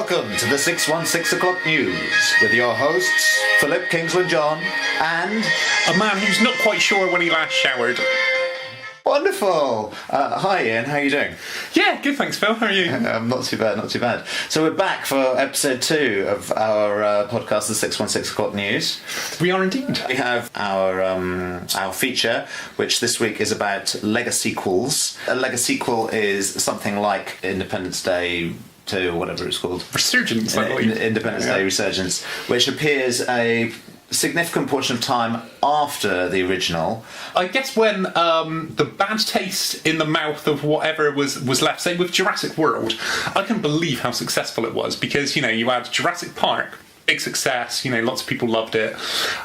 Welcome to the 616 o'clock news with your hosts, Philip Kingsland-John and... a man who's not quite sure when he last showered. Wonderful! Hi Ian, how are you doing? Yeah, good thanks Phil, how are you? Not too bad, not too bad. So we're back for episode 2 of our podcast, the 616 o'clock news. We are indeed. We have our feature, which this week is about Legasequels. A Legasequel is something like Independence Day 2 or whatever it's called. Resurgence, I believe. Independence Day Resurgence, which appears a significant portion of time after the original. I guess when the bad taste in the mouth of whatever was left, say with Jurassic World, I can believe how successful it was because, you had Jurassic Park, big success, lots of people loved it.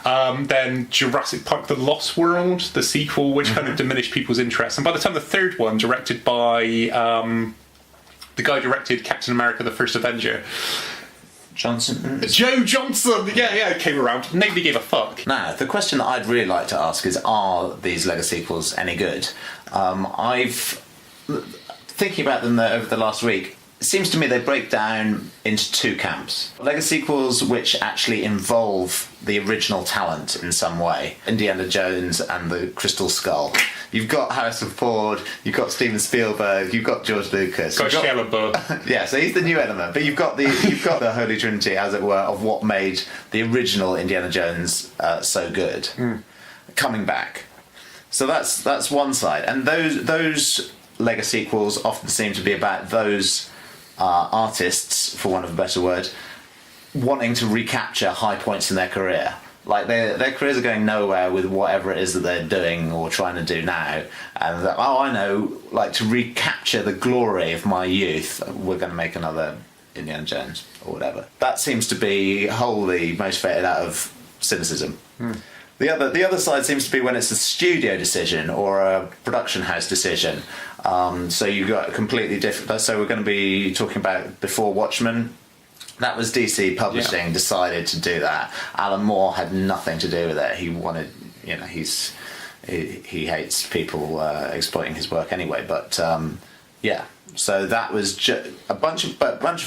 Then Jurassic Park The Lost World, the sequel, which kind of diminished people's interest. And by the time the third one, directed by the guy who directed Captain America The First Avenger, Joe Johnson, came around. Nobody gave a fuck. Now, the question that I'd really like to ask is, are these Legasequels any good? I've thinking about them over the last week. It seems to me they break down into 2 camps. Legasequels which actually involve the original talent in some way. Indiana Jones and the Crystal Skull. You've got Harrison Ford, you've got Steven Spielberg, you've got George Lucas. Got Shia LaBeouf. Yeah, so he's the new element. But you've got the Holy Trinity, as it were, of what made the original Indiana Jones so good. Coming back. So that's one side. And those Legasequels often seem to be about those artists, for want of a better word, wanting to recapture high points in their career. Like their careers are going nowhere with whatever it is that they're doing or trying to do now, and I know, like, to recapture the glory of my youth, we're going to make another Indiana Jones or whatever. That seems to be wholly motivated out of cynicism. The other side seems to be when it's a studio decision or a production house decision. So you've got a completely different... So we're going to be talking about before Watchmen. That was DC Publishing decided to do that. Alan Moore had nothing to do with it. He wanted... he hates people exploiting his work anyway. But, So that was a bunch of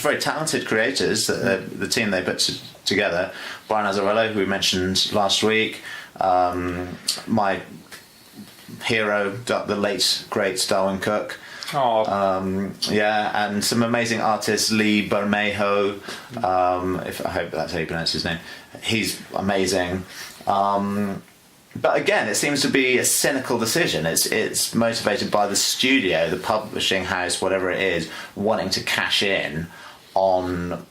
very talented creators, the team they put together. Brian Azzarello, who we mentioned last week, my hero, the late great Darwin Cook. And some amazing artists, Lee Bermejo, I hope that's how you pronounce his name. He's amazing. But again, it seems to be a cynical decision. It's motivated by the studio, the publishing house, whatever it is, wanting to cash in on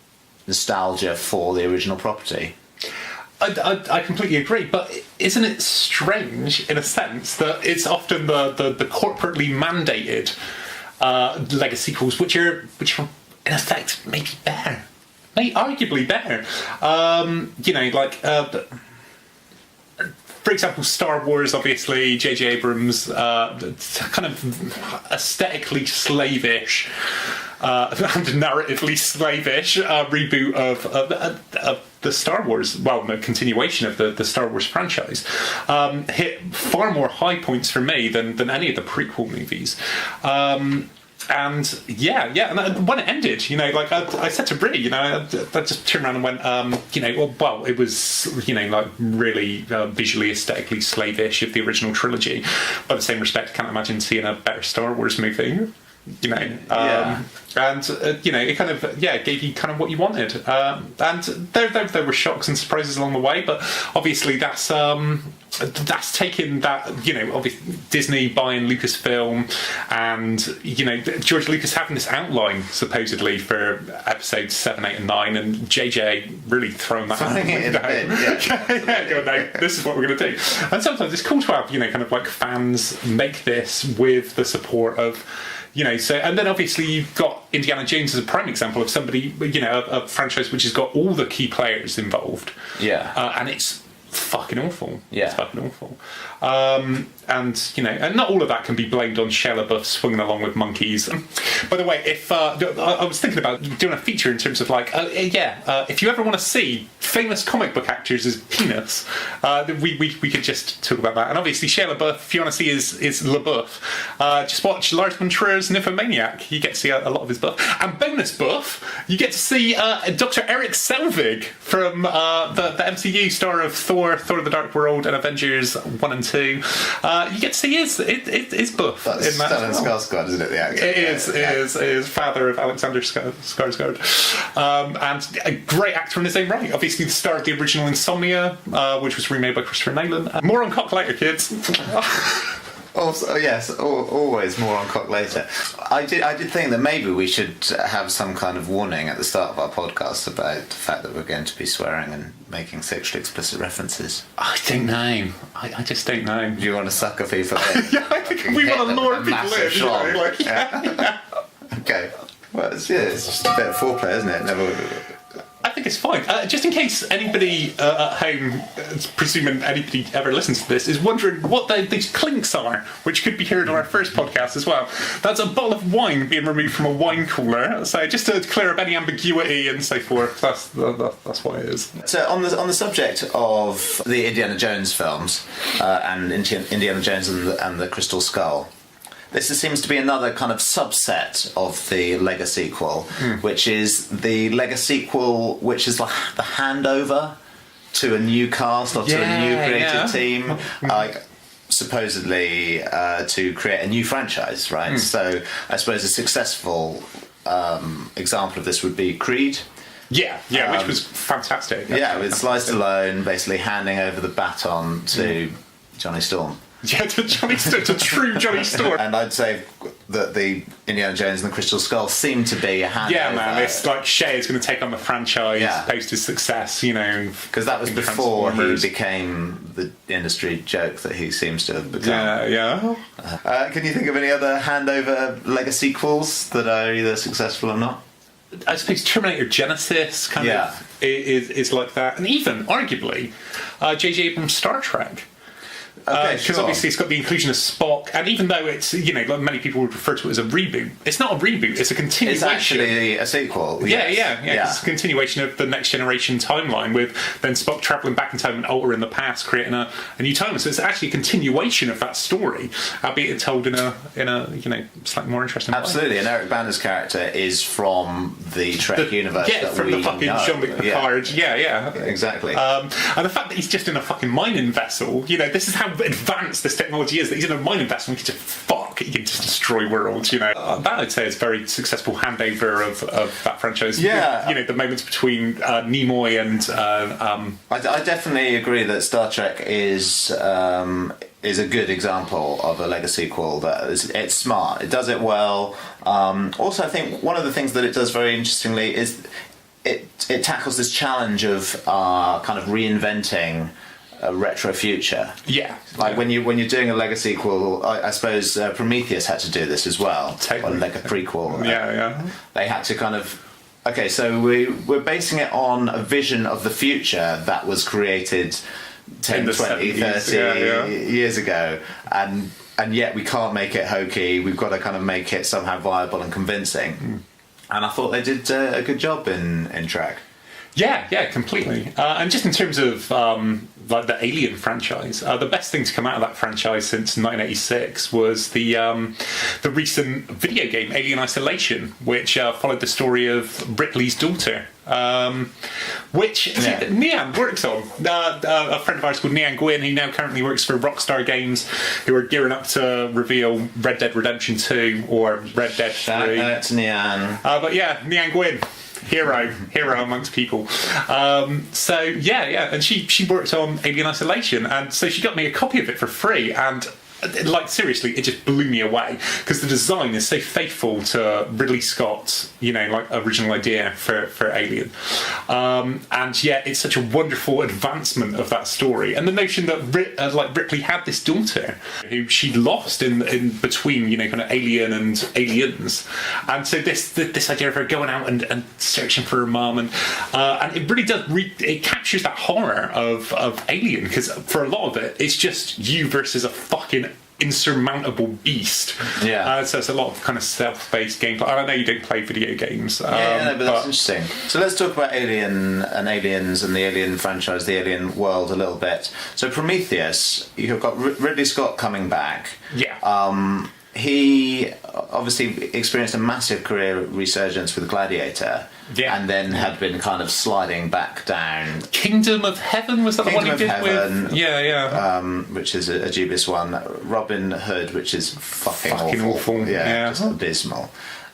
nostalgia for the original property. I completely agree, but isn't it strange, in a sense, that it's often the corporately mandated Legasequels which are in effect maybe better, arguably better. For example, Star Wars, obviously, J.J. Abrams, kind of aesthetically slavish and narratively slavish reboot of the Star Wars, the continuation of the Star Wars franchise, hit far more high points for me than any of the prequel movies. And when it ended, I said to Brie, I just turned around and went, it was, really visually, aesthetically slavish of the original trilogy. By the same respect, I can't imagine seeing a better Star Wars movie. It kind of gave you kind of what you wanted, and there were shocks and surprises along the way, but obviously that's taken that, obviously Disney buying Lucasfilm and George Lucas having this outline supposedly for episodes 7, 8 and 9, and JJ really throwing that out no, this is what we're going to do. And sometimes it's cool to have kind of like fans make this with the support of and then obviously you've got Indiana Jones as a prime example of somebody, a franchise which has got all the key players involved. And it's fucking awful. Yeah. It's fucking awful. And, you know, and not all of that can be blamed on Shia LaBeouf swinging along with monkeys. By the way, if I was thinking about doing a feature in terms of like, if you ever want to see famous comic book actors as penis, we could just talk about that. And obviously, Shia LaBeouf, if you want to see his LaBeouf, just watch Lars von Trier's Nymphomaniac. You get to see a lot of his buff. And bonus buff, you get to see Dr. Eric Selvig from the MCU star of Thor the Dark World, and Avengers 1 and 2. You get to see his buff That's in that. Stellan Skarsgård, isn't it? The actor. It is father of Alexander Skarsgård, and a great actor in his own right. Obviously, the star of the original Insomnia, which was remade by Christopher Nolan. More on cock later, kids. Also, yes, always more on cock later. I did think that maybe we should have some kind of warning at the start of our podcast about the fact that we're going to be swearing and making sexually explicit references. I don't know. I just don't know. Do you want to sucker people in? Yeah, I think we want to lure people in. You know, like, yeah. Okay. Well, it's just a bit of foreplay, isn't it? Never. I think it's fine. Just in case anybody at home, presuming anybody ever listens to this, is wondering what these clinks are, which could be heard on our first podcast as well. That's a bottle of wine being removed from a wine cooler. So just to clear up any ambiguity and so forth, that's what it is. So on the subject of the Indiana Jones films and Indiana Jones and the Crystal Skull, this seems to be another kind of subset of the Legasequel, which is the Legasequel, which is like the handover to a new cast or to a new creative team, like supposedly to create a new franchise, right? So I suppose a successful example of this would be Creed. Yeah, which was fantastic. Yeah, with Sly Stallone basically handing over the baton to Johnny Storm. Yeah, to Johnny Storm, to true Johnny Storm. And I'd say that the Indiana Jones and the Crystal Skull seem to be a handover. Yeah, man, it's like Shea is going to take on the franchise post his success, you know. Because that was before he became the industry joke that he seems to have become. Yeah. Can you think of any other handover Legasequels that are either successful or not? I suppose Terminator Genesis kind of is like that. And even, arguably, J.J. Abrams' Star Trek. Because obviously it's got the inclusion of Spock, and even though it's, you know, like many people would refer to it as a reboot, it's not a reboot, it's a continuation. It's actually a sequel. Yeah. It's a continuation of the Next Generation timeline, with then Spock travelling back in time and altering the past, creating a new timeline. So it's actually a continuation of that story, albeit told in a you know, slightly more interesting way. Absolutely, and Eric Banner's character is from the Trek universe. Yeah, that from we the fucking know. Jean-Luc Picard. Yeah. Exactly. And the fact that he's just in a fucking mining vessel, you know, this is how advanced this technology is, that he's in a mining vessel and he can just destroy worlds, you know. That I'd say is a very successful handover of that franchise. Yeah. You know, the moments between Nimoy and... I definitely agree that Star Trek is a good example of a Legasequel. It's smart, it does it well. Also, I think one of the things that it does very interestingly is it tackles this challenge of kind of reinventing a retro future. Yeah. Like when you're doing a Legasequel, I suppose Prometheus had to do this as well. Totally. Or like a prequel. Yeah. They had to kind of... Okay, so we're basing it on a vision of the future that was created 10, 20, 30 years ago. And yet we can't make it hokey. We've got to kind of make it somehow viable and convincing. And I thought they did a good job in Trek. Yeah, completely. And just in terms of like the Alien franchise, the best thing to come out of that franchise since 1986 was the recent video game Alien Isolation, which followed the story of Ripley's daughter. Which Iain works on. A friend of ours called Iain Gwynn, who now currently works for Rockstar Games, who are gearing up to reveal Red Dead Redemption 2 or Red Dead 3. That's Iain. But yeah, Iain Gwynn. Hero amongst people. And she worked on Alien Isolation, and so she got me a copy of it for free, and like seriously, it just blew me away because the design is so faithful to Ridley Scott's, you know, like original idea for Alien, and yet it's such a wonderful advancement of that story, and the notion that Ripley had this daughter who she lost in between, you know, kind of Alien and Aliens, and so this idea of her going out and searching for her mum, and it really does it captures that horror of Alien, because for a lot of it, it's just you versus a fucking insurmountable beast. Yeah. So it's a lot of kind of stealth-based gameplay. I know you don't play video games. But that's interesting. So let's talk about Alien and Aliens and the Alien franchise, the Alien world a little bit. So Prometheus, you've got Ridley Scott coming back. Yeah. He obviously experienced a massive career resurgence with Gladiator, and then had been kind of sliding back down. Kingdom of Heaven, was that the one he did Heaven, with? Yeah. Which is a dubious one. Robin Hood, which is fucking awful. Yeah, just abysmal.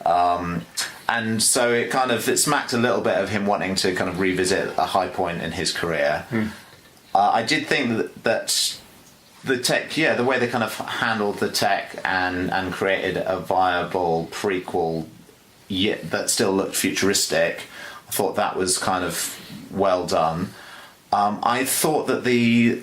And so it smacked a little bit of him wanting to kind of revisit a high point in his career. I did think that the tech, the way they kind of handled the tech and created a viable prequel, yet that still looked futuristic, I thought that was kind of well done. I thought that the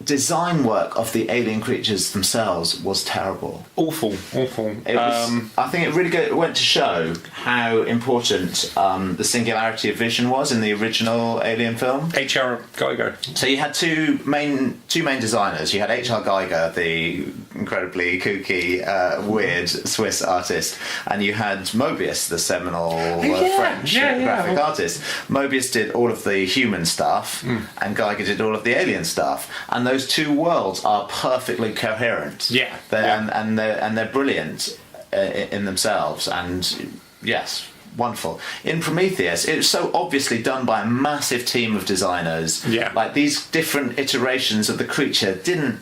design work of the alien creatures themselves was terrible. Awful. It was, I think it really went to show how important the singularity of vision was in the original Alien film. H.R. Geiger. So you had two main designers. You had H.R. Geiger, the incredibly kooky, weird Swiss artist, and you had Mobius, the seminal French graphic artist. Mobius did all of the human stuff, and Geiger did all of the alien stuff. And those two worlds are perfectly coherent. And they're brilliant in themselves. And yes, wonderful. In Prometheus, it was so obviously done by a massive team of designers. Like these different iterations of the creature didn't,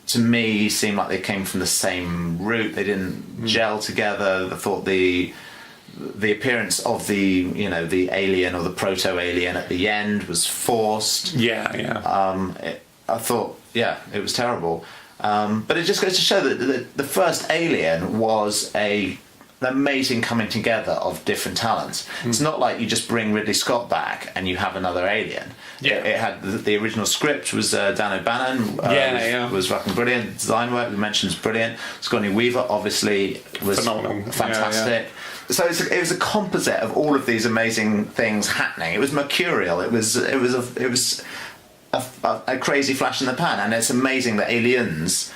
to me, seem like they came from the same root. They didn't gel together. I thought the appearance of the alien or the proto-alien at the end was forced. I thought, it was terrible. But it just goes to show that the first Alien was an amazing coming together of different talents. It's not like you just bring Ridley Scott back and you have another Alien. It had the original script was Dan O'Bannon. Was fucking brilliant. Design work we mentioned is brilliant. Sigourney Weaver obviously was phenomenal, fantastic. So it was a composite of all of these amazing things happening. It was mercurial. It was a crazy flash in the pan, and it's amazing that Aliens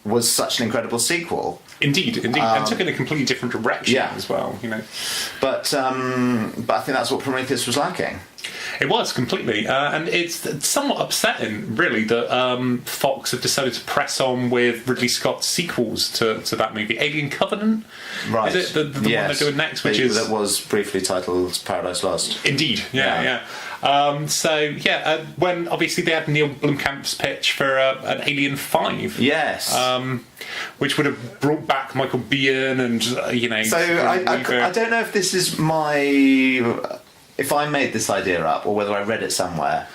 was such an incredible sequel. Indeed, and took in a completely different direction as well. But I think that's what Prometheus was lacking. It was completely, and it's somewhat upsetting, really, that Fox have decided to press on with Ridley Scott's sequels to that movie, Alien Covenant. Right. Is it the one they're doing next? That was briefly titled Paradise Lost. Indeed, yeah. When obviously they had Neil Blomkamp's pitch for an Alien 5. Yes. Which would have brought back Michael Biehn and So I don't know if this is if I made this idea up or whether I read it somewhere.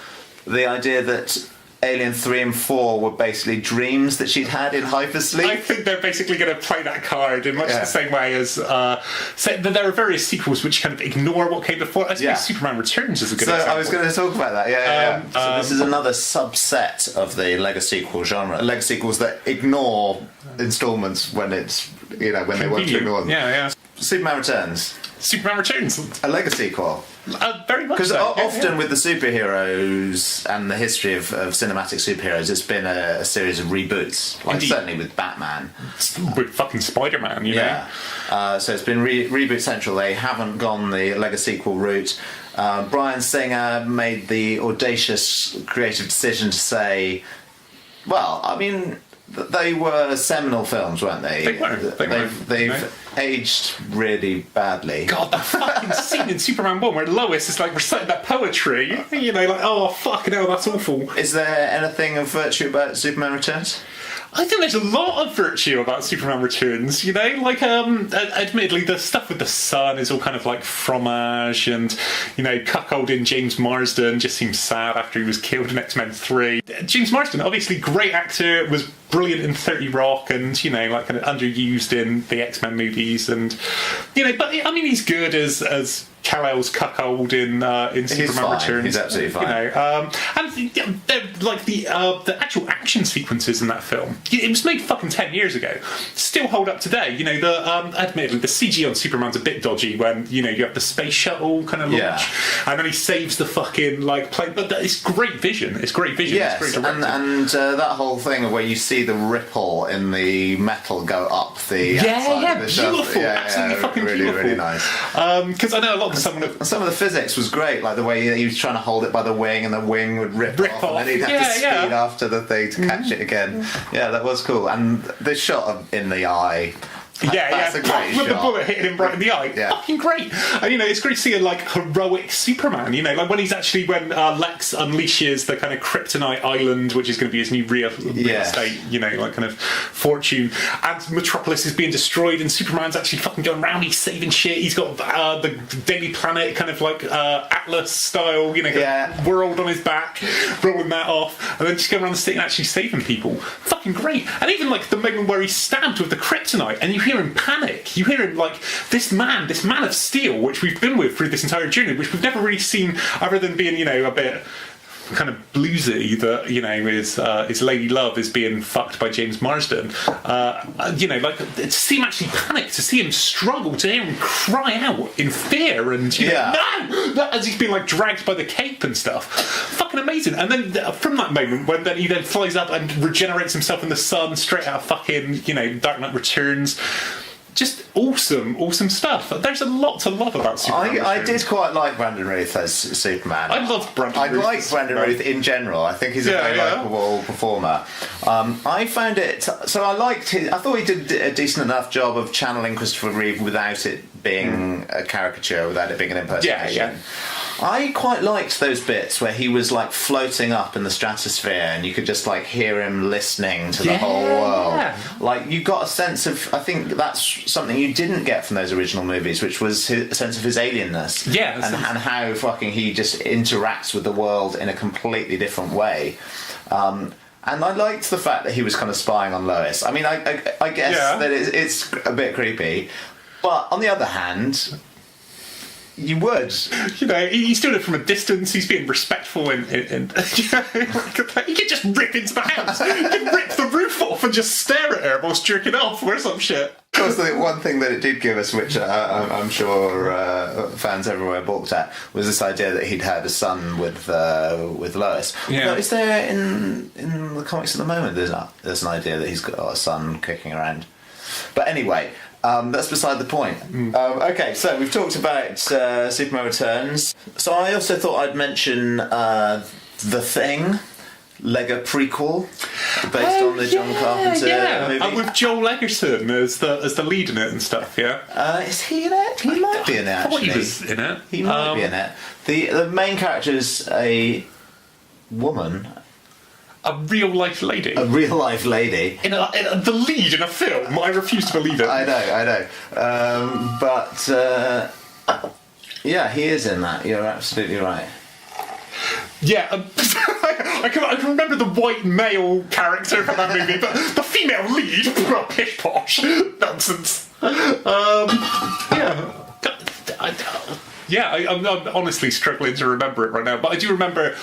The idea that Alien 3 and 4 were basically dreams that she'd had in hypersleep. I think they're basically going to play that card in much the same way as there are various sequels which kind of ignore what came before. I suppose Superman Returns is a good example. So I was going to talk about that. So this is another subset of the Legasequel genre. Legasequels that ignore installments when it's when they want to ignore them. Superman Returns. Superman Returns. A Legasequel. Very much because so. often with the superheroes and the history of cinematic superheroes, it's been a series of reboots. Like certainly with Batman, with fucking Spider-Man, you know. So it's been reboot central. They haven't gone the Legasequel route. Bryan Singer made the audacious creative decision to say, well, I mean, they were seminal films, weren't they? They've aged really badly. God, that fucking scene in Superman 1 where Lois is like reciting that poetry. Oh, fucking hell, that's awful. Is there anything of virtue about Superman Returns? I think there's a lot of virtue about Superman Returns, admittedly the stuff with the sun is all kind of like fromage and, cuckolding James Marsden just seems sad after he was killed in X-Men 3. James Marsden, obviously great actor, was brilliant in 30 Rock and, kind of underused in the X-Men movies and, but I mean he's good as Kal-El's cuckold in Superman fine. Returns. He's absolutely fine. And like the actual action sequences in that film, it was made fucking 10 years ago, still hold up today. Admittedly, the CG on Superman's a bit dodgy when you have the space shuttle kind of launch, and then he saves the fucking plane. But it's great vision. It's great vision. Yes, it's great directing. and that whole thing where you see the ripple in the metal go up the outside of the shuttle. Beautiful, absolutely fucking really, beautiful. really nice. Because I know a lot of some of the physics was great, like the way he was trying to hold it by the wing, and the wing would rip off, and then he'd have to speed after the thing to catch it again. Yeah, that was cool. And the shot in the eye. That's a great with shot. the bullet hitting him right in the eye. Fucking great. And it's great to see a heroic Superman. When he's actually when Lex unleashes the kind of kryptonite island, which is going to be his new real estate, kind of fortune, and Metropolis is being destroyed, and Superman's actually fucking going around. He's saving shit. He's got the Daily Planet kind of Atlas style, world on his back, rolling that off, and then just going around the city and actually saving people. Fucking great. And even the moment where he's stabbed with the kryptonite, and you hear him panic. You hear him this man of steel, which we've been with through this entire journey, which we've never really seen other than being, a bit kind of bluesy, that his lady love is being fucked by James Marsden. To see him actually panic, to see him struggle, to hear him cry out in fear, and no, as he's being dragged by the cape and stuff. Fucking amazing. And then from that moment, when he then flies up and regenerates himself in the sun, straight out of fucking Dark Knight Returns. Just awesome stuff. There's a lot to love about Superman. I did quite like Brandon Routh as Superman. I love Brandon Routh. I like Brandon Routh in general. I think he's a very likeable performer. I found it... So I liked I thought he did a decent enough job of channeling Christopher Reeve without it being a caricature, without it being an impersonation. Yeah. I quite liked those bits where he was floating up in the stratosphere, and you could just hear him listening to the whole world. You got a sense of... I think that's something you didn't get from those original movies, which was a sense of his alienness. Yeah. And how fucking he just interacts with the world in a completely different way. And I liked the fact that he was kind of spying on Lois. I mean, I guess that it's a bit creepy. But on the other hand... You would. He's doing it from a distance. He's being respectful and he could just rip into the house. He could rip the roof off and just stare at her whilst jerking off or some shit. Of course, the one thing that it did give us, which I'm sure fans everywhere balked at, was this idea that he'd had a son with Lois. Yeah. But is there in the comics at the moment? There's an idea that he's got a son kicking around. But anyway. That's beside the point. Okay, so we've talked about Superman Returns. So I also thought I'd mention The Thing, Lego prequel, based on the John Carpenter movie. And with Joel Egerton as the lead in it and stuff, Is he in it? He might be in it, actually. I thought he was in it. He might be in it. The main character is a woman... A real life lady. A real life lady. In the lead in a film. I refuse to believe it. I know. He is in that. You're absolutely right. Yeah, I can remember the white male character from that movie, but the female lead, pish posh, nonsense. I'm honestly struggling to remember it right now, but I do remember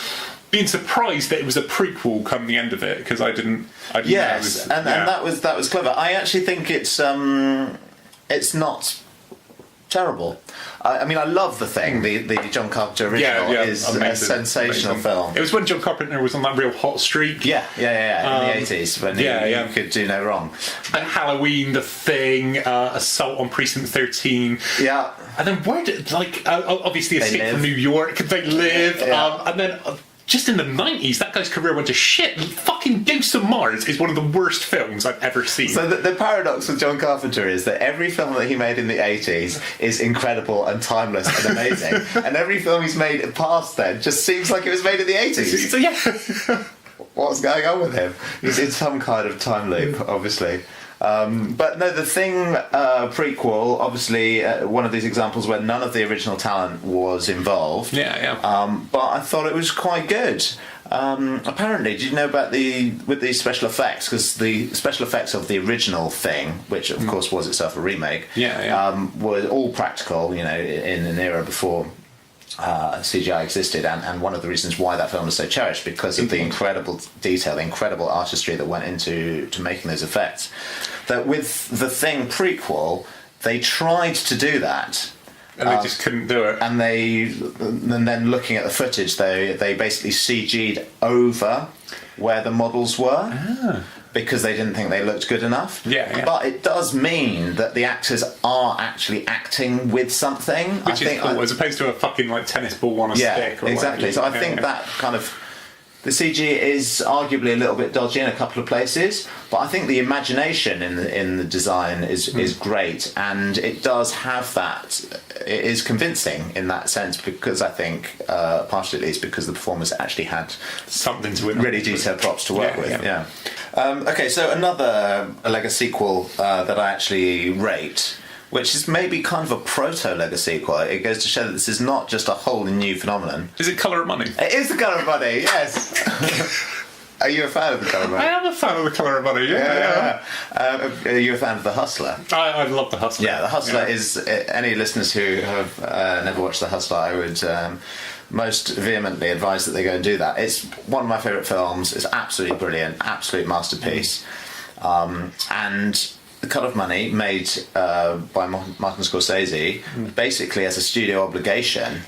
being surprised that it was a prequel come the end of it, because I didn't yes, know and that was clever. I actually think it's not terrible. I mean, I love The Thing. The John Carpenter original is amazing, a sensational film. It was when John Carpenter was on that real hot streak. In the 80s, when he could do no wrong. And Halloween, The Thing, Assault on Precinct 13. Yeah. And then where did, obviously Escape from New York, They Live, and then... just in the 90s, that guy's career went to shit. Fucking Ghosts of Mars is one of the worst films I've ever seen. So the paradox with John Carpenter is that every film that he made in the 80s is incredible and timeless and amazing. And every film he's made past then just seems like it was made in the 80s. So, yeah. What's going on with him? He's in some kind of time loop, obviously. But no, The Thing prequel, obviously one of these examples where none of the original talent was involved. Yeah. But I thought it was quite good. Apparently, did you know about with the special effects? Because the special effects of the original thing, which of course was itself a remake, were all practical. In an era before CGI existed, and one of the reasons why that film is so cherished because of the incredible detail, the incredible artistry that went into making those effects. That with the Thing prequel, they tried to do that. And they just couldn't do it. And then looking at the footage, they basically CG'd over where the models were because they didn't think they looked good enough. Yeah. But it does mean that the actors are actually acting with something. Which is cool, as opposed to a fucking tennis ball on a stick. Or exactly. So I think that kind of... The CG is arguably a little bit dodgy in a couple of places, but I think the imagination in the design is great, and it does have that. It is convincing in that sense because I think, partially at least, because the performers actually had something to it, really detailed props to work with. Yeah. Okay, so another Legasequel that I actually rate, which is maybe kind of a proto-Legasequel. It goes to show that this is not just a wholly new phenomenon. Is it Colour of Money? It is The Colour of Money, yes. Are you a fan of The Colour of Money? I am a fan of The Colour of Money, yeah. Are you a fan of The Hustler? I love The Hustler. Yeah, The Hustler is... Any listeners who have never watched The Hustler, I would most vehemently advise that they go and do that. It's one of my favourite films. It's absolutely brilliant, absolute masterpiece. And... The Colour of Money, made by Martin Scorsese, basically as a studio obligation.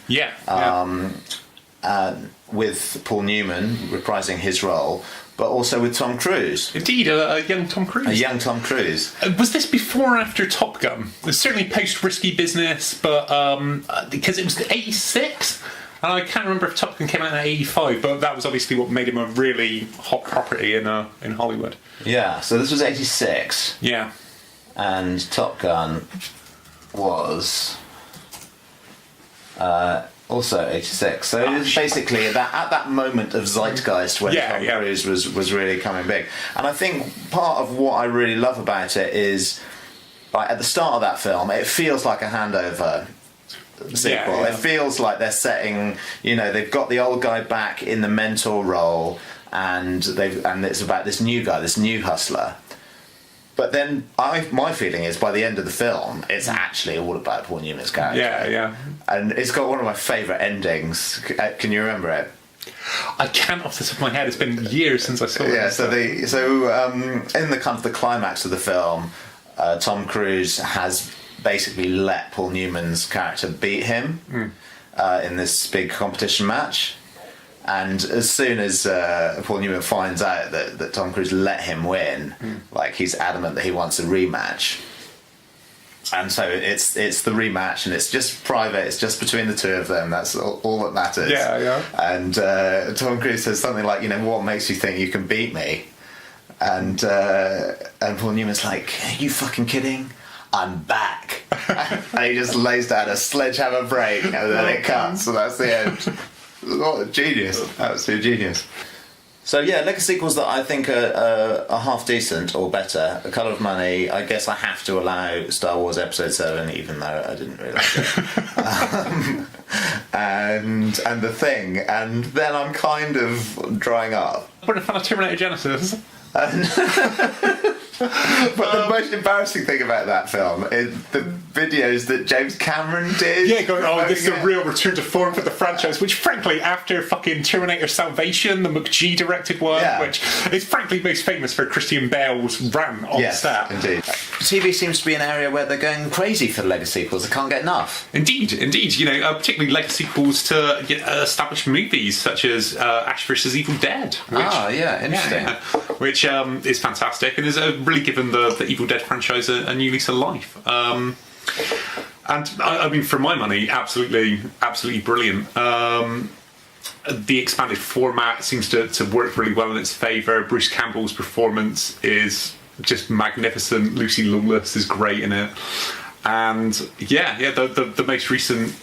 With Paul Newman reprising his role, but also with Tom Cruise. Indeed, a young Tom Cruise. A young Tom Cruise. Was this before or after Top Gun? It was certainly post Risky Business, but because it was 86. And I can't remember if Top Gun came out in 85, but that was obviously what made him a really hot property in Hollywood. Yeah, so this was 86. Yeah. And Top Gun was also 86. So it was basically at that moment of zeitgeist when Tom Cruise was really coming big. And I think part of what I really love about it is, at the start of that film, it feels like a handover sequel. It feels like they're setting, they've got the old guy back in the mentor role, and it's about this new guy, this new hustler. But then my feeling is by the end of the film, it's actually all about Paul Newman's character. Yeah. And it's got one of my favourite endings. Can you remember it? I can't off the top of my head. It's been years since I saw it. Yeah. So in the kind of the climax of the film, Tom Cruise has basically let Paul Newman's character beat him in this big competition match. And as soon as Paul Newman finds out that Tom Cruise let him win, he's adamant that he wants a rematch. And so it's the rematch, and it's just private. It's just between the two of them. That's all that matters. Yeah. And Tom Cruise says something like, "What makes you think you can beat me?" And Paul Newman's like, "Are you fucking kidding? I'm back." And he just lays down a sledgehammer break, and then it cuts, so that's the end. What a genius. Absolute genius. So yeah, Legasequels that I think are half decent or better. A Colour of Money, I guess I have to allow Star Wars Episode 7, even though I didn't really like it. And The Thing, and then I'm kind of drying up. What a fan of Terminator Genesis. But the most embarrassing thing about that film is the videos that James Cameron did. Yeah, going, this is a real return to form for the franchise, which frankly, after fucking Terminator Salvation, the McG directed one, which is frankly most famous for Christian Bale's rant on set. Indeed. TV seems to be an area where they're going crazy for Legasequels. They can't get enough. Indeed. Particularly Legasequels to established movies such as Ash vs. Evil Dead. Interesting. Which is fantastic and has really given the Evil Dead franchise a new lease of life. And I mean, for my money, absolutely brilliant. The expanded format seems to work really well in its favour. Bruce Campbell's performance is just magnificent. Lucy Lawless is great in it. And the most recent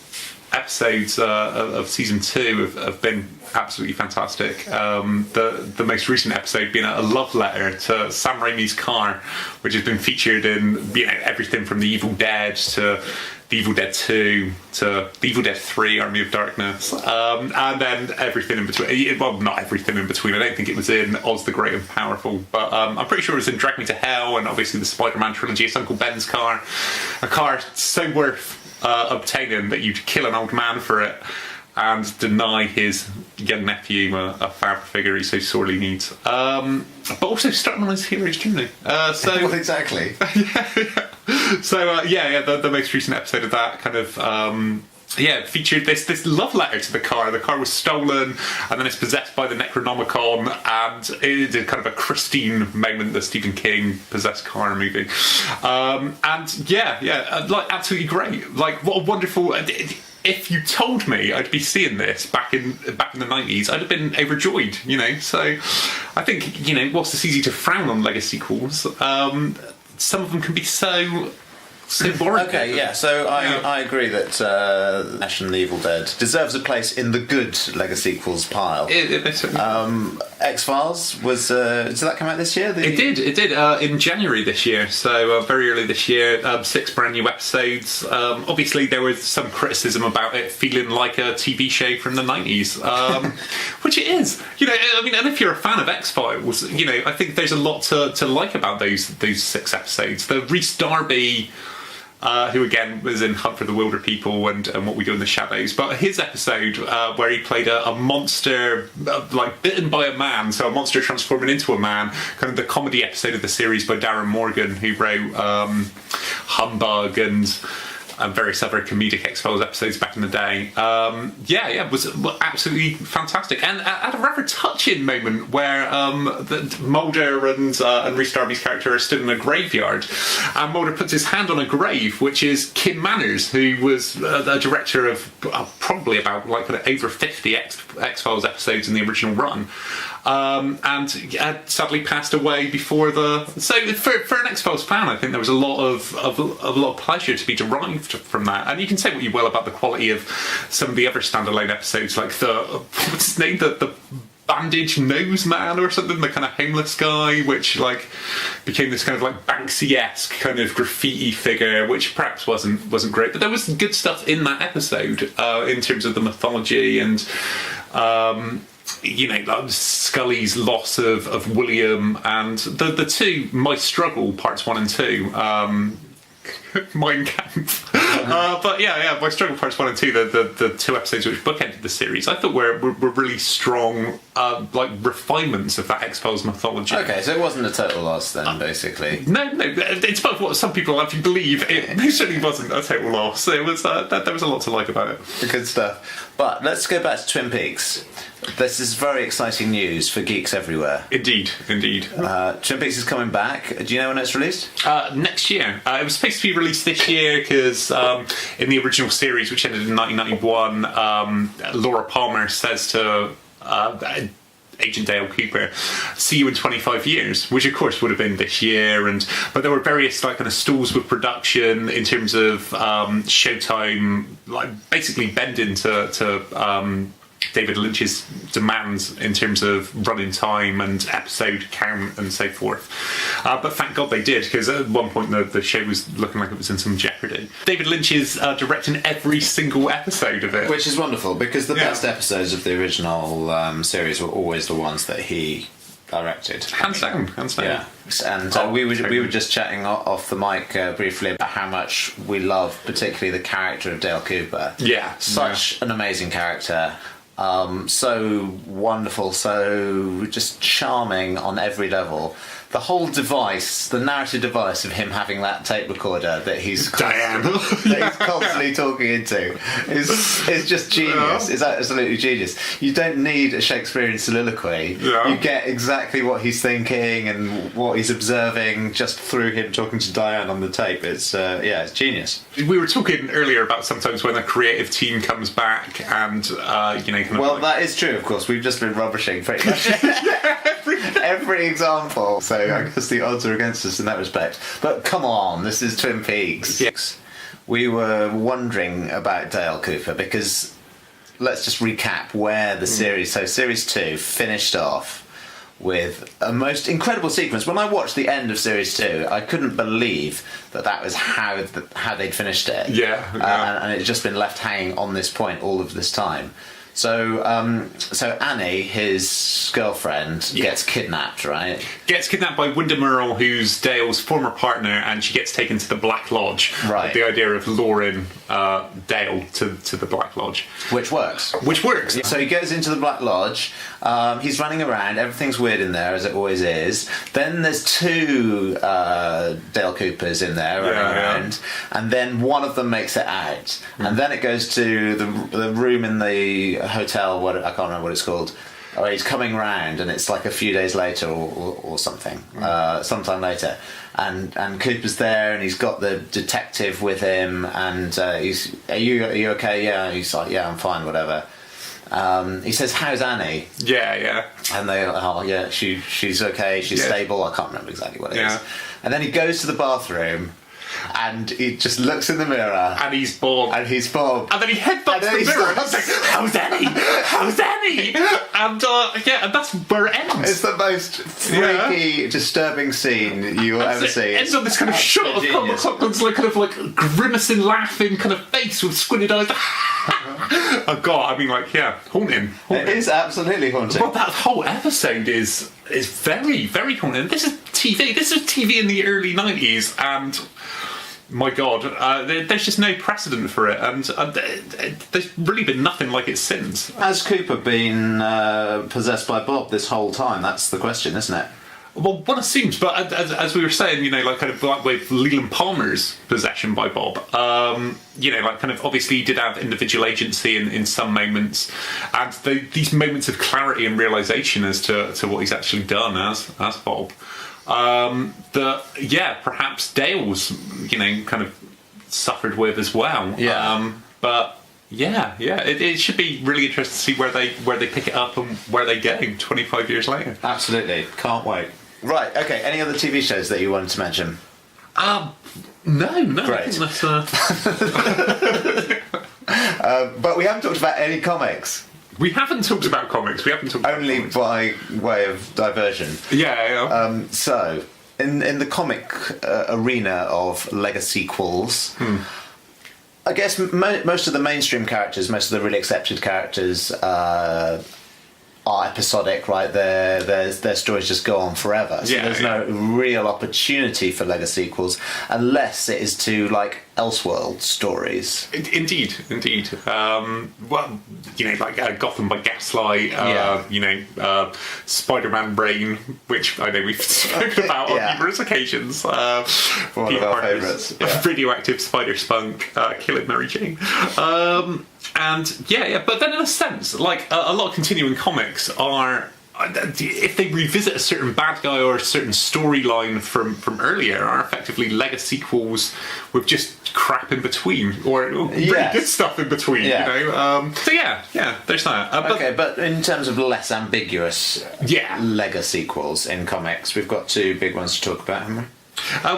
episodes of season 2 have been absolutely fantastic. The most recent episode being a love letter to Sam Raimi's car, which has been featured in everything from The Evil Dead to The Evil Dead 2 to The Evil Dead 3, Army of Darkness, and then everything in between. Well, not everything in between. I don't think it was in Oz the Great and Powerful, but I'm pretty sure it was in Drag Me to Hell, and obviously the Spider-Man trilogy. It's Uncle Ben's car, a car so worth obtaining that you'd kill an old man for it and deny his young nephew a father figure he so sorely needs. But also starting on his hero's journey. Well, exactly. So the most recent episode of that kind of featured this love letter to the car. The car was stolen, and then it's possessed by the Necronomicon, and it is kind of a Christine moment, the Stephen King possessed car movie. Like absolutely great. Like what a wonderful. If you told me I'd be seeing this back in the 90s, I'd have been overjoyed, So I think, whilst it's easy to frown on Legasequels, some of them can be so boring. Okay, yeah. So I agree that Ash and the Evil Dead deserves a place in the good Legasequels pile. X-Files was did that come out this year? It did in January this year, so very early this year. 6 brand new episodes. Obviously there was some criticism about it feeling like a TV show from the 90s, which it is. And if you're a fan of X-Files, I think there's a lot to like about those 6 episodes. The Rhys Darby, who again was in Hunt for the Wilder People and What We Do in the Shadows, but his episode where he played a monster like bitten by a man, so a monster transforming into a man, kind of the comedy episode of the series by Darren Morgan, who wrote Humbug and various other comedic X-Files episodes back in the day. Was absolutely fantastic, and at a rather touching moment where Mulder and Rhys Darby's character are stood in a graveyard, and Mulder puts his hand on a grave, which is Kim Manners, who was a director of probably about over 50 X-Files episodes in the original run. And had sadly passed away before So for an X-Files fan, I think there was a lot of pleasure to be derived from that. And you can say what you will about the quality of some of the other standalone episodes, like what's his name, the bandage nose man or something, the kind of homeless guy, which became this kind of Banksy-esque kind of graffiti figure, which perhaps wasn't great. But there was good stuff in that episode in terms of the mythology and. Scully's loss of William, and the 2 My Struggle parts 1 and 2, Mein Kampf. My Struggle parts 1 and 2, the 2 episodes which bookended the series, I thought were really strong refinements of that X-Files mythology. Okay, so it wasn't a total loss then, basically. No, it's both what some people actually believe. It certainly wasn't a total loss. It was there was a lot to like about it. Good stuff. But let's go back to Twin Peaks. This is very exciting news for geeks everywhere. Indeed. Twin Peaks is coming back. Do you know when it's released? Next year. It was supposed to be released this year because in the original series, which ended in 1991, Laura Palmer says to Agent Dale Cooper, see you in 25 years, which of course would have been this year, but there were various kind of stalls with production in terms of showtime, basically bending to David Lynch's demands in terms of running time and episode count and so forth. But thank God they did, because at one point the show was looking like it was in some jeopardy. David Lynch is directing every single episode of it. Which is wonderful, because the best episodes of the original series were always the ones that he directed. Hands down. Yeah. And we were just chatting off the mic briefly about how much we love particularly the character of Dale Cooper. Yeah. Such an amazing character. So wonderful, so just charming on every level. The whole device, the narrative device of him having that tape recorder that he's constantly talking into is just genius. It's absolutely genius. You don't need a Shakespearean soliloquy. Yeah. You get exactly what he's thinking and what he's observing just through him talking to Diane on the tape. It's genius. We were talking earlier about sometimes when a creative team comes back and that is true. Of course, we've just been rubbishing pretty much every example. So I guess the odds are against us in that respect. But come on, this is Twin Peaks. Yes. We were wondering about Dale Cooper because let's just recap where the series. So series 2 finished off with a most incredible sequence. When I watched the end of series 2, I couldn't believe that was how they'd finished it. And it's just been left hanging on this point all of this time. So Annie, his girlfriend, gets kidnapped, right? Gets kidnapped by Wynda Merle, who's Dale's former partner, and she gets taken to the Black Lodge. Right. With the idea of luring Dale to the Black Lodge. Which works. Yeah. So he goes into the Black Lodge, he's running around, everything's weird in there, as it always is. Then there's 2 Dale Coopers in there running around, and then one of them makes it out. And then it goes to the room in the hotel, I can't remember what it's called. Oh, he's coming round, and it's like a few days later or something, sometime later, and Cooper's there, and he's got the detective with him, and he's, are you okay? Yeah, he's like, yeah, I'm fine, whatever. He says, how's Annie? Yeah. And they, oh yeah, she's okay, she's stable. I can't remember exactly what it is. And then he goes to the bathroom, and he just looks in the mirror, and he's Bob. And then he headbutts the mirror and he's like, how's Annie? How's Annie? And and that's where it ends. It's the most freaky, disturbing scene you'll ever see. It ends on this kind of shot of Comic Con's like grimacing, laughing kind of face with squinted eyes. Oh god, I mean, haunting. It is absolutely haunting. But that whole episode is very, very haunting. This is TV. This was TV in the early 90s, and my god, there's just no precedent for it, and there's really been nothing like it since. Has Cooper been possessed by Bob this whole time? That's the question, isn't it? Well, one assumes, but as we were saying, kind of like with Leland Palmer's possession by Bob, obviously he did have individual agency in some moments, and these moments of clarity and realisation as to what he's actually done as Bob. Perhaps Dale's, kind of suffered with as well. Yeah. It should be really interesting to see where they pick it up and where they go 25 years later. Absolutely, can't wait. Right, okay, any other TV shows that you wanted to mention? No. Great. That's, but we haven't talked about any comics. We haven't talked about comics. Only by way of diversion. Yeah. So, in the comic arena of Legasequels, I guess most of the mainstream characters, most of the really accepted characters, are episodic, right? Their stories just go on forever. So there's no real opportunity for Legasequels unless it is to Elseworld stories. Indeed. Gotham by Gaslight. Spider-Man Brain, which I know we've spoken about on numerous occasions. One of our favourites. Radioactive Spider Spunk, Killing Mary Jane. But then in a sense, a lot of continuing comics are, if they revisit a certain bad guy or a certain storyline from earlier, are effectively Legasequels with just crap in between, or really good stuff in between, there's that. But in terms of less ambiguous Legasequels in comics, we've got 2 big ones to talk about, haven't we?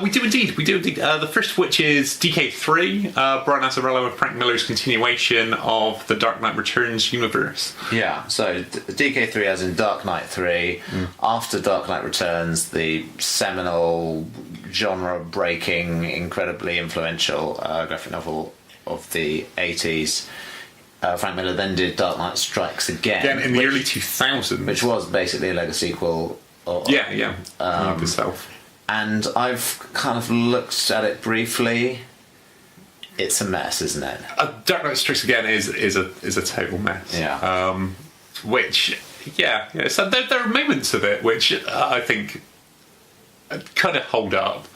We do indeed. The first of which is DKIII, Brian Azzarello and Frank Miller's continuation of the Dark Knight Returns universe. Yeah, so DKIII as in Dark Knight 3, after Dark Knight Returns, the seminal, genre-breaking, incredibly influential graphic novel of the 80s. Frank Miller then did Dark Knight Strikes Again. In the early 2000s. Which was basically a Legasequel. Itself. And I've kind of looked at it briefly. It's a mess, isn't it? Dark Knight Strikes Again is a total mess. Yeah. So there are moments of it which I think kind of hold up.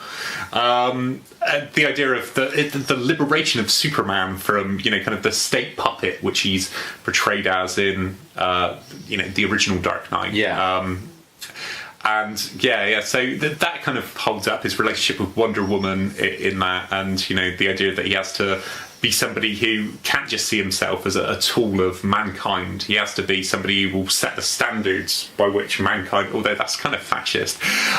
The idea of the liberation of Superman from kind of the state puppet which he's portrayed as in the original Dark Knight. And so that kind of holds up his relationship with Wonder Woman in that, and the idea that he has to be somebody who can't just see himself as a tool of mankind. He has to be somebody who will set the standards by which mankind, although that's kind of fascist.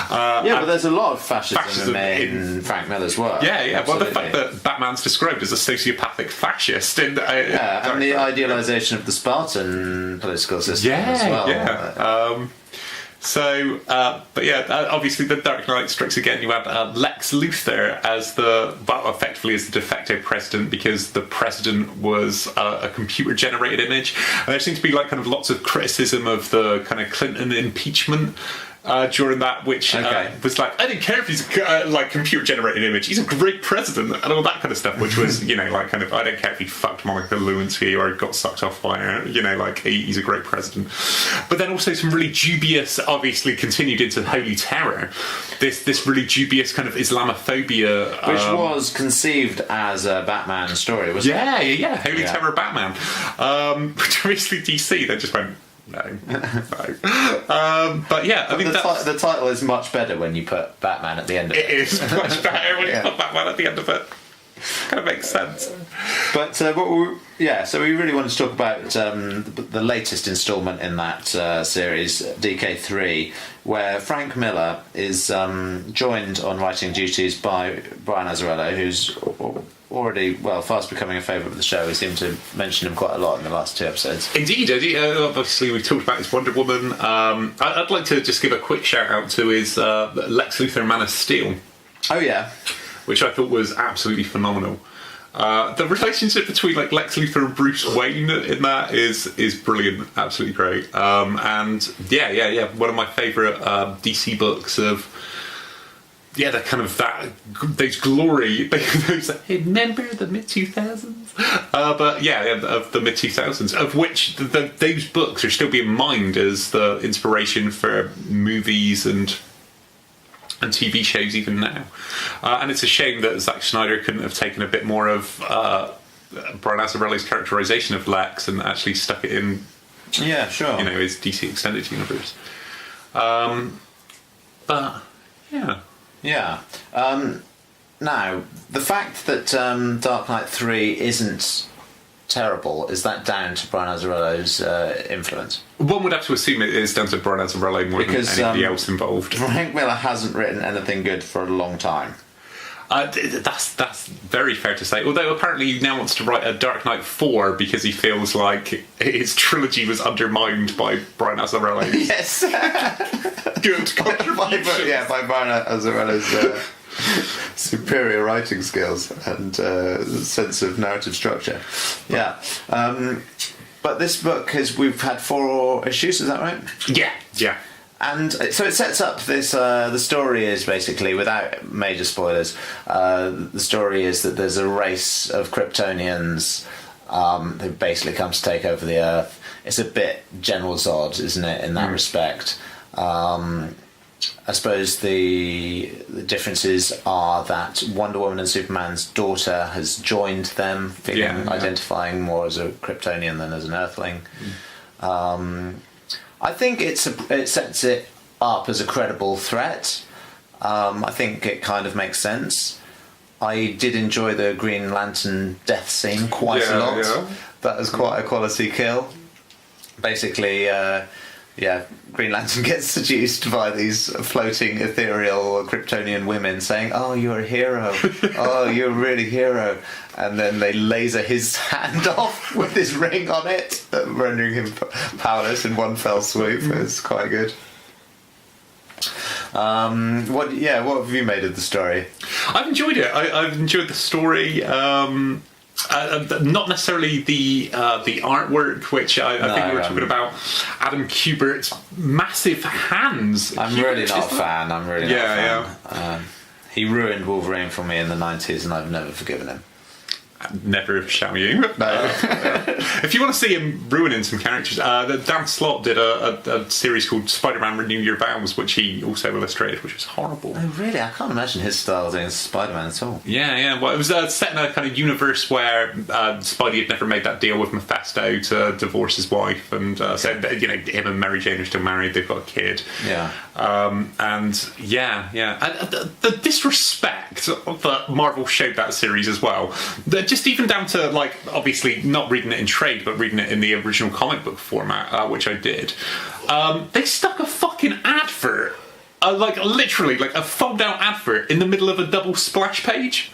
But there's a lot of fascism in Frank Miller's work. Well, the fact that Batman's described as a sociopathic fascist and the idealisation of the Spartan political system as well. Obviously the Dark Knight strikes again. You have Lex Luthor as effectively as the de facto president, because the president was a computer-generated image. And there seems to be lots of criticism of the kind of Clinton impeachment during that, which was I don't care if he's a computer-generated image. He's a great president and all that kind of stuff. Which was I don't care if he fucked Monica Lewinsky or got sucked off by her. He's a great president. But then also some really dubious, obviously continued into Holy Terror. This really dubious kind of Islamophobia, which was conceived as a Batman story, wasn't it? Holy Terror Batman. Which obviously DC then just went. No. But the title is much better when you put Batman at the end of it. It is much better when you put Batman at the end of it. Kind of makes sense. But so we really want to talk about the latest instalment in that series, DKIII, where Frank Miller is joined on writing duties by Brian Azzarello, who's already fast becoming a favourite of the show. We seem to mention him quite a lot in the last 2 episodes. Indeed. Obviously we've talked about his Wonder Woman. I'd like to just give a quick shout out to his Lex Luthor Man of Steel. Oh yeah, which I thought was absolutely phenomenal. The relationship between Lex Luthor and Bruce Wayne in that is brilliant, absolutely great. And one of my favourite DC books of the kind of those glory, those remember the mid 2000s, of the mid 2000s, of which those books are still being mined as the inspiration for movies and TV shows even now. And it's a shame that Zack Snyder couldn't have taken a bit more of Brian Azzarello's characterization of Lex and actually stuck it in his DC Extended Universe. Now, the fact that Dark Knight 3 isn't terrible, is that down to Brian Azzarello's influence? One would have to assume it is down to Brian Azzarello more than anybody else involved. Frank Miller hasn't written anything good for a long time. That's very fair to say. Although apparently he now wants to write a Dark Knight 4 because he feels like his trilogy was undermined by Brian Azzarello. Yes. Good contribution. By Brian Azzarello's superior writing skills and sense of narrative structure. Yeah. But this book we've had 4 issues, is that right? Yeah. And so it sets up this, the story is basically, without major spoilers, the story is that there's a race of Kryptonians who basically come to take over the Earth. It's a bit General Zod, isn't it, in that respect? I suppose the differences are that Wonder Woman and Superman's daughter has joined them, identifying more as a Kryptonian than as an Earthling. I think it sets it up as a credible threat. I think it kind of makes sense. I did enjoy the Green Lantern death scene quite a lot. Yeah. That was quite a quality kill. Basically, Green Lantern gets seduced by these floating ethereal Kryptonian women saying, "Oh, you're a hero. Oh, you're really a hero." And then they laser his hand off with his ring on it, rendering him powerless in one fell swoop. It's quite good. What have you made of the story? I've enjoyed it. I've enjoyed the story. Not necessarily the artwork, which I think we were talking about. Adam Kubert's massive hands. I'm really not a fan. He ruined Wolverine for me in the 90s, and I've never forgiven him. Never shall you. No. If you want to see him ruining some characters, Dan Slott did a series called Spider-Man Renew Your Vows, which he also illustrated, which was horrible. Oh, really? I can't imagine his style doing Spider-Man at all. Yeah. Well, it was set in a kind of universe where Spidey had never made that deal with Mephisto to divorce his wife, and so him and Mary Jane are still married. They've got a kid. Yeah. And the disrespect that Marvel showed that series as well. Just even down to, like, obviously not reading it in trade, but reading it in the original comic book format, which I did. They stuck a fucking advert, literally, like a fold-out advert in the middle of a double splash page.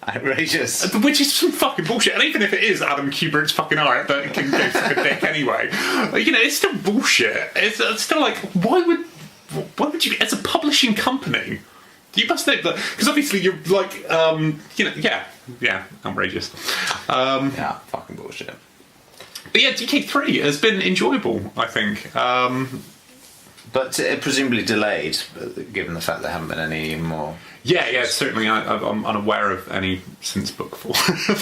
Outrageous. Which is some fucking bullshit. And even if it is Adam Kubert's fucking art that can go suck a dick anyway, it's still bullshit. It's still like, why would you, as a publishing company, you must know that, because obviously you're like, outrageous. Yeah, fucking bullshit. But yeah, DK3 has been enjoyable, I think. But presumably delayed, given the fact there haven't been any more. Yeah, certainly. I'm unaware of any since book 4.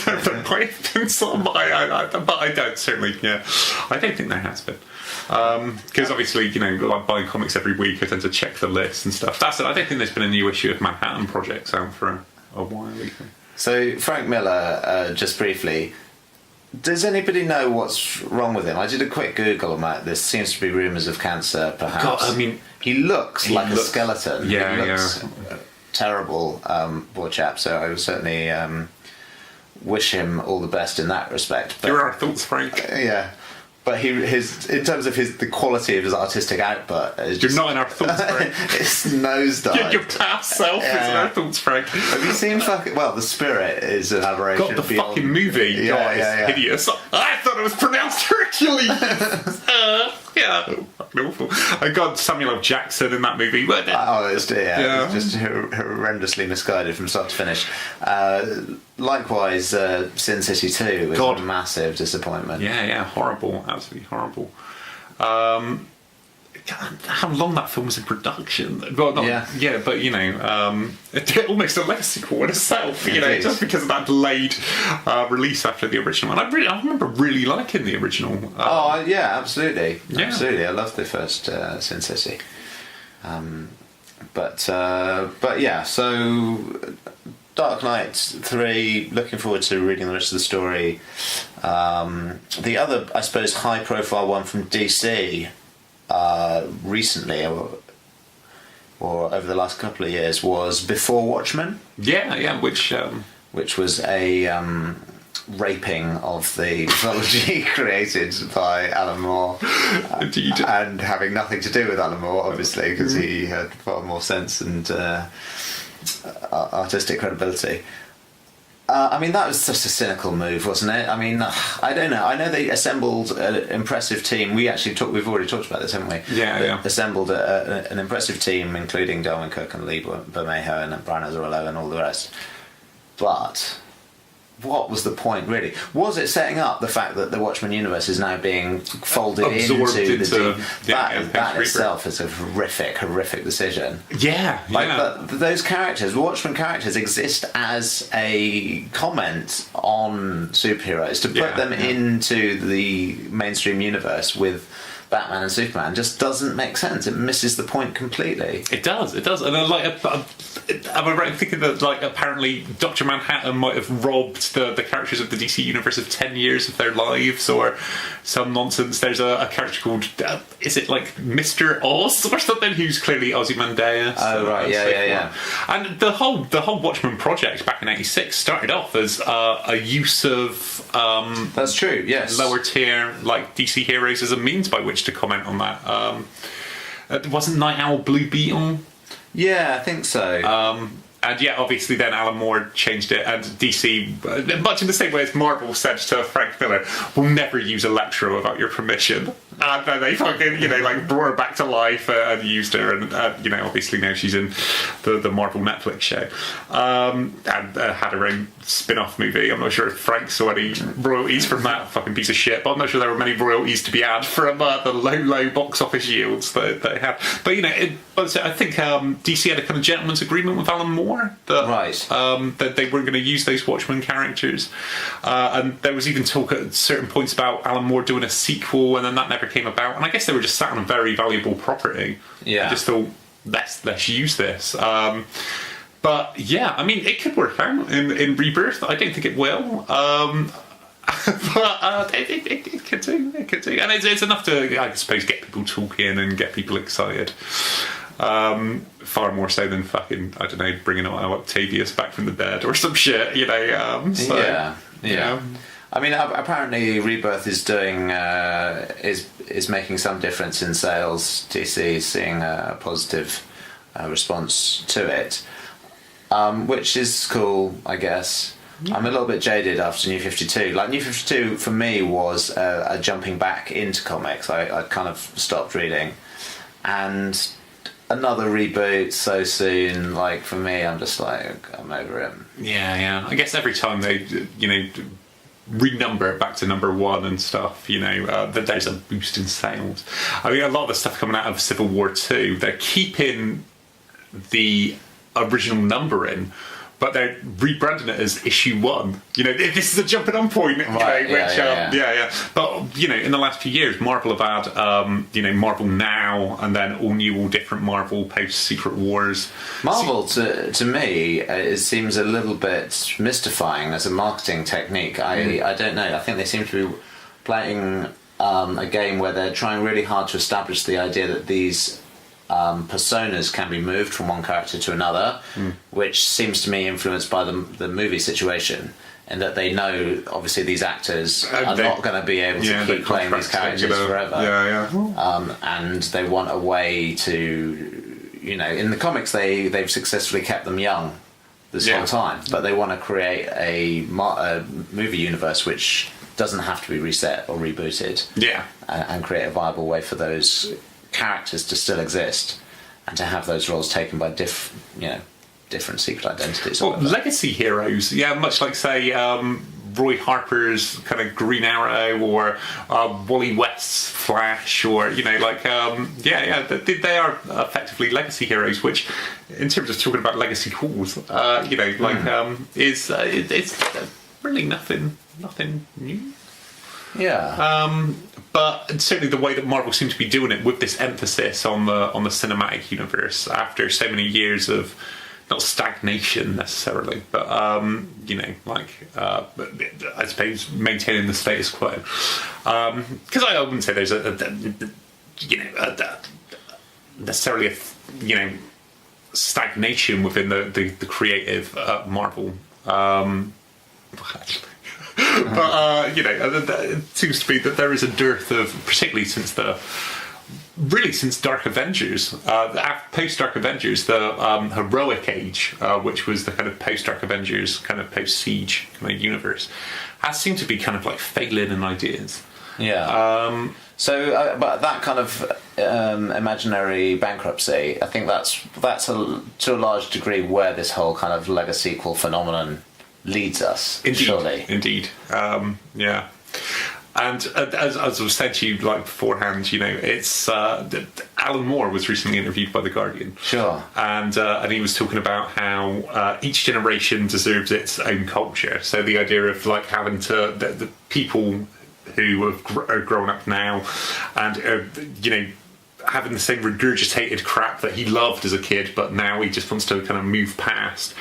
There might have been some, but I don't, certainly, yeah. I don't think there has been. Because obviously, like buying comics every week, I tend to check the list and stuff. That's it. I don't think there's been a new issue of Manhattan Projects out for a while either. So, Frank Miller, just briefly, does anybody know what's wrong with him? I did a quick Google on that. There seems to be rumours of cancer, perhaps. God, I mean, he looks like a skeleton. Yeah, he looks terrible, poor chap. So I would certainly wish him all the best in that respect. But, here are our thoughts, Frank. Yeah. But in terms of the quality of his artistic output, you're not in our thoughts, Frank. It's nosedive. Your past self is in our thoughts, Frank. Have you seen The Spirit is an aberration. God, the fucking movie, yeah. hideous. I thought it was pronounced Hercules. Fucking awful. I got Samuel L. Jackson in that movie. It's just horrendously misguided from start to finish. Likewise, Sin City 2 was a massive disappointment. Yeah, horrible, absolutely horrible. How long that film was in production? Well, but it's almost a Legasequel in itself. Just because of that delayed release after the original. And I remember really liking the original. Absolutely. I loved the first Sin City. So Dark Knight 3, looking forward to reading the rest of the story. The other, I suppose, high-profile one from DC recently, or over the last couple of years, was Before Watchmen. Which was a raping of the mythology created by Alan Moore. Indeed. And having nothing to do with Alan Moore, obviously, because he had far more sense and artistic credibility. That was just a cynical move, wasn't it? I don't know. I know they assembled an impressive team. We've already talked about this, haven't we? Yeah. Assembled an impressive team, including Darwin Cook and Lee Bermejo and Brian Azzarello and all the rest. But what was the point, really? Was it setting up the fact that the Watchmen universe is now being folded into that itself is a horrific decision. But those characters, Watchmen characters, exist as a comment on superheroes. To put them into the mainstream universe with Batman and Superman just doesn't make sense. It misses the point completely. It does. And am I right in thinking that, apparently Dr. Manhattan might have robbed the characters of the DC universe of 10 years of their lives, or some nonsense? There's a character called, is it like Mr. Oz or something, who's clearly Ozymandias? Oh, right, yeah. And the whole Watchmen project back in '86 started off as a use of that's true, yes, lower tier DC heroes as a means by which to comment on that. Wasn't Night Owl Blue Beetle? Yeah, I think so. And obviously then Alan Moore changed it, and DC, much in the same way as Marvel said to Frank Miller, will never use Electro without your permission. And then they fucking, like brought her back to life and used her, and obviously now she's in the Marvel Netflix show, and had her own spin-off movie. I'm not sure if Frank saw any royalties from that fucking piece of shit, but I'm not sure there were many royalties to be had from the low box office yields that they had. But I think DC had a kind of gentleman's agreement with Alan Moore that they weren't going to use those Watchmen characters, and there was even talk at certain points about Alan Moore doing a sequel, and then that never came about. And I guess they were just sat on a very valuable property. Yeah, I just thought let's use this. But yeah, I mean, it could work out in Rebirth. I don't think it will. But it could do. It could do, and it's enough to, I suppose, get people talking and get people excited. Far more so than fucking, I don't know, bringing Octavius back from the dead or some shit, Yeah. I mean, apparently Rebirth is doing is making some difference in sales. DC is seeing a positive response to it, which is cool, I guess. Yeah. I'm a little bit jaded after New 52. Like, New 52 for me was a jumping back into comics. I kind of stopped reading, and another reboot so soon. Like, for me, I'm just like, I'm over it. Yeah. I guess every time they, renumber it back to number one and stuff, that there's a boost in sales. I mean, a lot of the stuff coming out of Civil War 2, they're keeping the original numbering, but they're rebranding it as issue 1. This is a jumping on point. Right, yeah. But in the last few years, Marvel have had Marvel Now, and then all different Marvel post Secret Wars. Marvel, to me, it seems a little bit mystifying as a marketing technique. I don't know. I think they seem to be playing a game where they're trying really hard to establish the idea that these personas can be moved from one character to another, which seems to me influenced by the movie situation, and that they know obviously these actors are not going to be able to keep playing these characters forever. And they want a way to, in the comics they've successfully kept them young this whole time, but they want to create a movie universe which doesn't have to be reset or rebooted, and create a viable way for those characters to still exist and to have those roles taken by different secret identities. Well, legacy heroes, much like, say, Roy Harper's kind of Green Arrow, or Wally West's Flash, or they are effectively legacy heroes, which, in terms of talking about Legasequels, it's really nothing new. But certainly the way that Marvel seem to be doing it, with this emphasis on the cinematic universe, after so many years of not stagnation necessarily, but I suppose maintaining the status quo. Because I wouldn't say there's necessarily a stagnation within the creative Marvel. But it seems to be that there is a dearth of, particularly since Dark Avengers, post Dark Avengers, the heroic age, which was the kind of post Dark Avengers, kind of post Siege kind of universe, has seemed to be kind of like failing in ideas. But that kind of imaginary bankruptcy, I think that's to a large degree where this whole kind of Legasequel phenomenon leads us. Indeed. And as I was saying to you beforehand, it's Alan Moore was recently interviewed by The Guardian. Sure. And he was talking about how each generation deserves its own culture. So the idea of having to the people who are growing up now and having the same regurgitated crap that he loved as a kid, but now he just wants to kind of move past.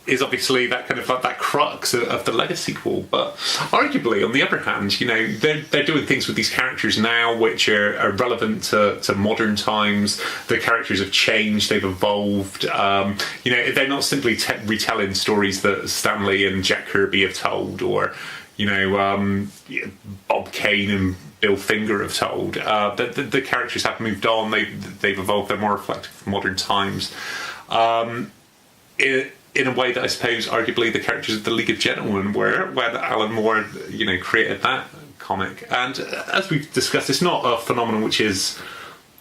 Is obviously that kind of that crux of the Legasequel. But arguably, on the other hand, they're doing things with these characters now which are relevant to modern times. The characters have changed, they've evolved. They're not simply retelling stories that Stan Lee and Jack Kirby have told, or Bob Kane and Bill Finger have told. The characters have moved on. They've evolved. They're more reflective of modern times. In a way that I suppose, arguably, the characters of the League of Gentlemen were, when Alan Moore, created that comic. And as we've discussed, it's not a phenomenon which is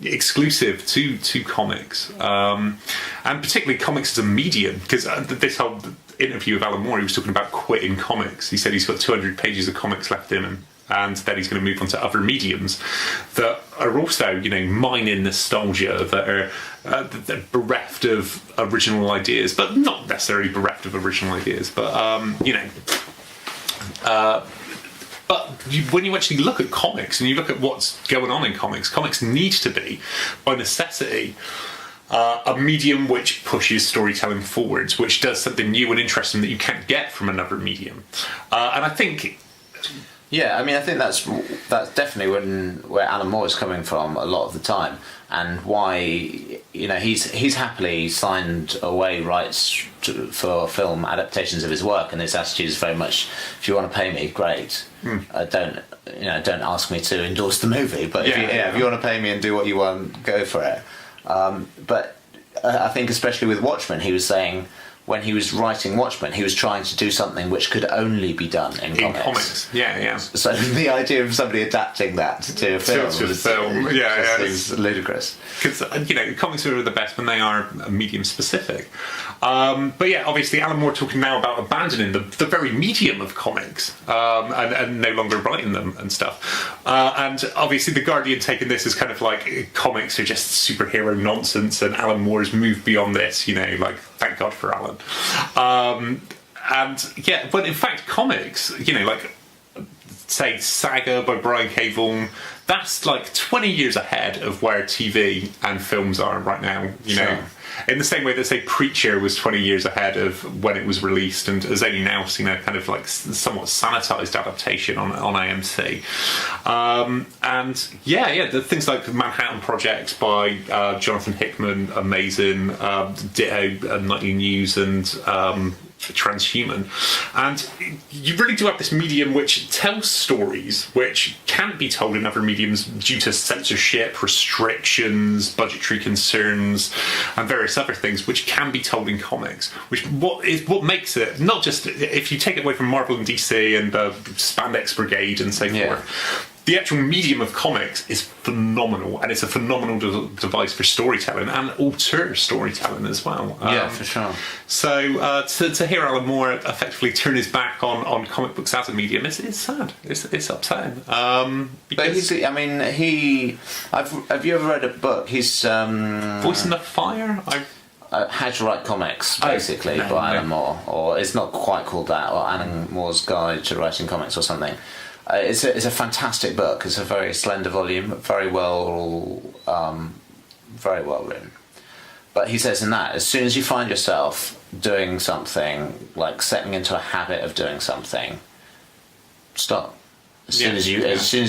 exclusive to comics, and particularly comics as a medium, because this whole interview of Alan Moore, he was talking about quitting comics. He said he's got 200 pages of comics left in him, and then he's going to move on to other mediums that are also, mining nostalgia, that are they're bereft of original ideas, but not necessarily bereft of original ideas, but but when you actually look at comics and you look at what's going on in comics, comics need to be, by necessity, a medium which pushes storytelling forwards, which does something new and interesting that you can't get from another medium. And I think... Yeah, I mean, I think that's definitely where Alan Moore is coming from a lot of the time, and why he's happily signed away rights for film adaptations of his work, and his attitude is very much, if you want to pay me, great. Don't ask me to endorse the movie, but if you want to pay me and do what you want, go for it. But I think especially with Watchmen, he was saying, when he was writing Watchmen, he was trying to do something which could only be done in comics. Yeah. So the idea of somebody adapting that to a film is ludicrous. Because comics are the best when they are medium specific. But yeah, obviously Alan Moore talking now about abandoning the very medium of comics, and no longer writing them and stuff. And obviously the Guardian taking this as kind of like comics are just superhero nonsense, and Alan Moore's moved beyond this. Like, thank God for Alan. And yeah, but in fact comics, like say Saga by Brian K. Vaughan, that's like 20 years ahead of where TV and films are right now, Sure. In the same way that, say, Preacher was 20 years ahead of when it was released and has only now seen a kind of like somewhat sanitized adaptation on AMC. And yeah, the things like Manhattan Project by Jonathan Hickman, amazing. Ditto Nightly News and Transhuman. And you really do have this medium which tells stories which can't be told in other mediums due to censorship, restrictions, budgetary concerns, and various other things, which can be told in comics. What makes it, not just if you take it away from Marvel and DC and Spandex Brigade and so forth. The actual medium of comics is phenomenal, and it's a phenomenal device for storytelling and auteur storytelling as well. Yeah, for sure. So to hear Alan Moore effectively turn his back on comic books as a medium, it's sad. It's upsetting. But have you ever read a book? He's Voice in the Fire. How to Write Comics, basically, by Alan Moore, or it's not quite called that, or Alan Moore's Guide to Writing Comics or something. It's a fantastic book. It's a very slender volume, very well written. But he says in that, as soon as you find yourself doing something, like setting into a habit of doing something, stop. As soon as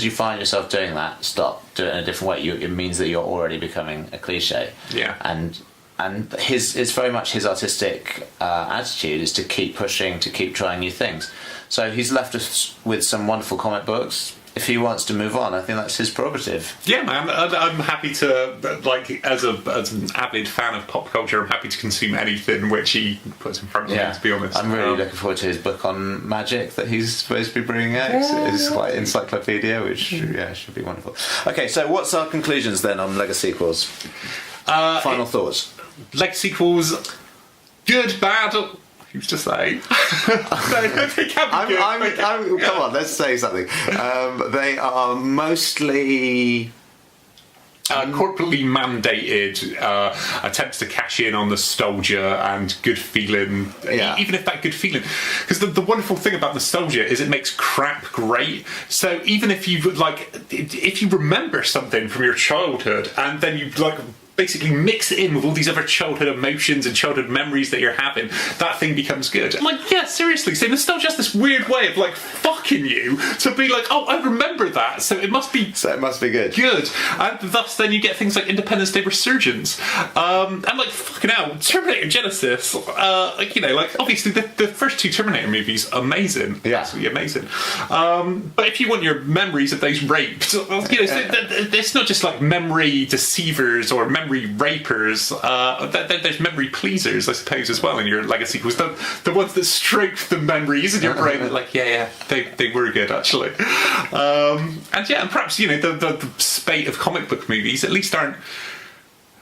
you find yourself doing that, stop. Do it in a different way. It means that you're already becoming a cliche. Yeah. And it's very much his artistic attitude is to keep pushing, to keep trying new things. So he's left us with some wonderful comic books. If he wants to move on, I think that's his prerogative. Yeah, man, I'm happy to, like, as an avid fan of pop culture, I'm happy to consume anything which he puts in front of me, to be honest. I'm really looking forward to his book on magic that he's supposed to be bringing out. It's like encyclopedia, which should be wonderful. Okay, so what's our conclusions then on Legasequels? Final thoughts. Legasequels, good, bad. Who's to say? They can be good. Come on, let's say something. They are mostly corporately mandated attempts to cash in on nostalgia and good feeling. Even if that good feeling, because the wonderful thing about nostalgia is it makes crap great. So even if if you remember something from your childhood and then you basically mix it in with all these other childhood emotions and childhood memories that you're having, that thing becomes good. Seriously, so nostalgia has this weird way of fucking you to be oh, I remember that, so it must be good. Good. And thus then you get things like Independence Day Resurgence. And fucking hell, Terminator Genesis, obviously the first two Terminator movies, amazing. Yeah. Absolutely amazing. But if you want your memories of those raped, it's not just memory deceivers or memory memory rapers. There's memory pleasers, I suppose, as well in your Legasequels. The ones that stroke the memories in your brain, like, they were good, actually. And perhaps, the spate of comic book movies at least aren't.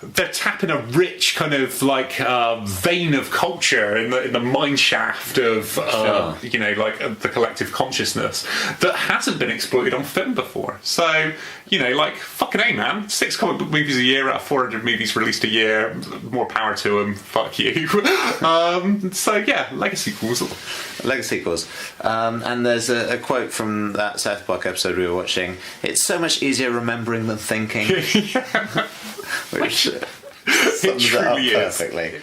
They're tapping a rich kind of vein of culture in the mine shaft of the collective consciousness that hasn't been exploited on film before. So fucking A, man, 6 comic book movies a year out of 400 movies released a year. More power to them. Fuck you. Legasequels. And there's a quote from that South Park episode we were watching. It's so much easier remembering than thinking. Which sums it up perfectly.